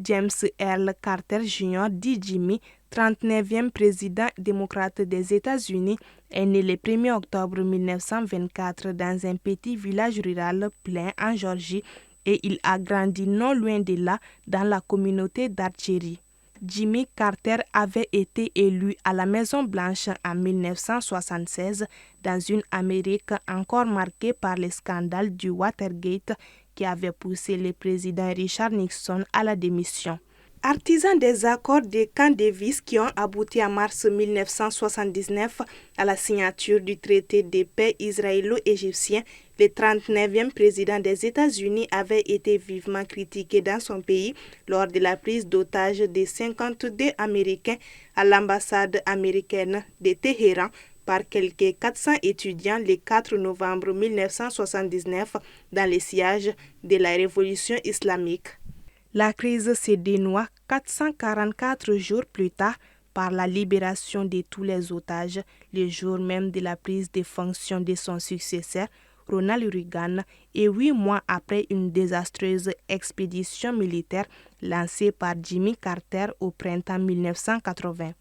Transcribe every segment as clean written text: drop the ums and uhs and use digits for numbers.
James Earl Carter Jr., dit Jimmy, 39e président démocrate des États-Unis, est né le 1er octobre 1924 dans un petit village rural plein en Georgie et il a grandi non loin de là dans la communauté d'Archery. Jimmy Carter avait été élu à la Maison-Blanche en 1976 dans une Amérique encore marquée par le scandale du Watergate qui avait poussé le président Richard Nixon à la démission. Artisan des accords de Camp Davis qui ont abouti en mars 1979 à la signature du traité de paix israélo-égyptien, le 39e président des États-Unis avait été vivement critiqué dans son pays lors de la prise d'otage des 52 Américains à l'ambassade américaine de Téhéran par quelques 400 étudiants le 4 novembre 1979 dans le siège de la révolution islamique. La crise se dénoua 444 jours plus tard par la libération de tous les otages, le jour même de la prise de fonction de son successeur, Ronald Reagan, et 8 mois après une désastreuse expédition militaire lancée par Jimmy Carter au printemps 1980.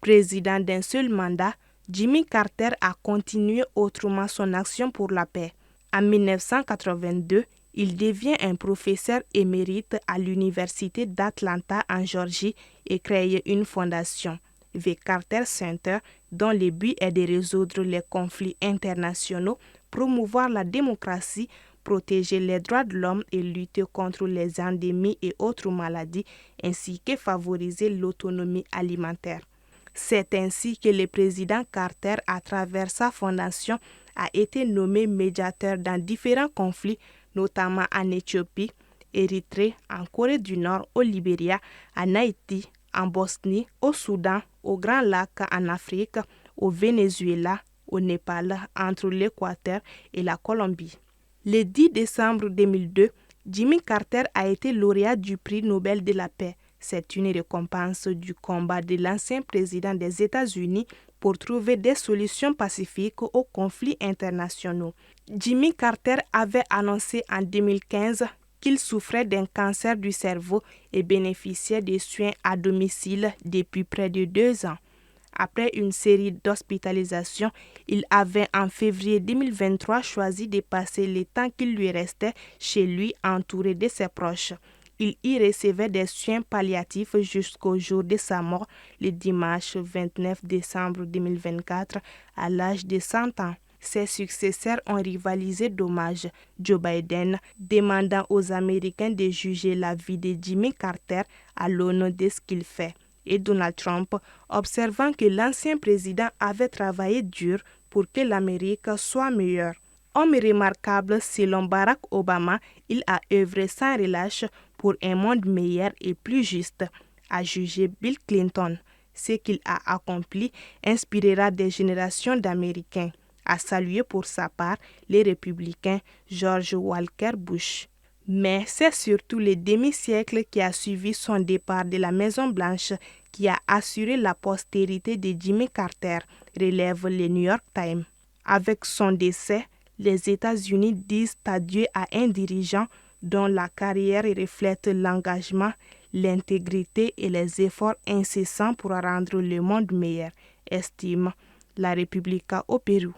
Président d'un seul mandat, Jimmy Carter a continué autrement son action pour la paix. En 1982, il devient un professeur émérite à l'Université d'Atlanta en Georgie et crée une fondation, The Carter Center, dont le but est de résoudre les conflits internationaux, promouvoir la démocratie, protéger les droits de l'homme et lutter contre les endémies et autres maladies, ainsi que favoriser l'autonomie alimentaire. C'est ainsi que le président Carter, à travers sa fondation, a été nommé médiateur dans différents conflits, notamment en Éthiopie, Érythrée, en Corée du Nord, au Libéria, en Haïti, en Bosnie, au Soudan, au Grand Lac en Afrique, au Venezuela, au Népal, entre l'Équateur et la Colombie. Le 10 décembre 2002, Jimmy Carter a été lauréat du prix Nobel de la paix. C'est une récompense du combat de l'ancien président des États-Unis pour trouver des solutions pacifiques aux conflits internationaux. Jimmy Carter avait annoncé en 2015 qu'il souffrait d'un cancer du cerveau et bénéficiait de soins à domicile depuis près de 2 ans. Après une série d'hospitalisations, il avait en février 2023 choisi de passer le temps qu'il lui restait chez lui entouré de ses proches. Il y recevait des soins palliatifs jusqu'au jour de sa mort, le dimanche 29 décembre 2024, à l'âge de 100 ans. Ses successeurs ont rivalisé d'hommages, Joe Biden demandant aux Américains de juger la vie de Jimmy Carter à l'aune de ce qu'il fait, et Donald Trump observant que l'ancien président avait travaillé dur pour que l'Amérique soit meilleure. Homme remarquable selon Barack Obama, il a œuvré sans relâche pour un monde meilleur et plus juste, a jugé Bill Clinton. Ce qu'il a accompli inspirera des générations d'Américains, a salué pour sa part les républicains George Walker Bush. Mais c'est surtout le demi-siècle qui a suivi son départ de la Maison-Blanche qui a assuré la postérité de Jimmy Carter, relève le New York Times. Avec son décès, les États-Unis disent adieu à un dirigeant dont la carrière reflète l'engagement, l'intégrité et les efforts incessants pour rendre le monde meilleur, estime la Repubblica au Pérou.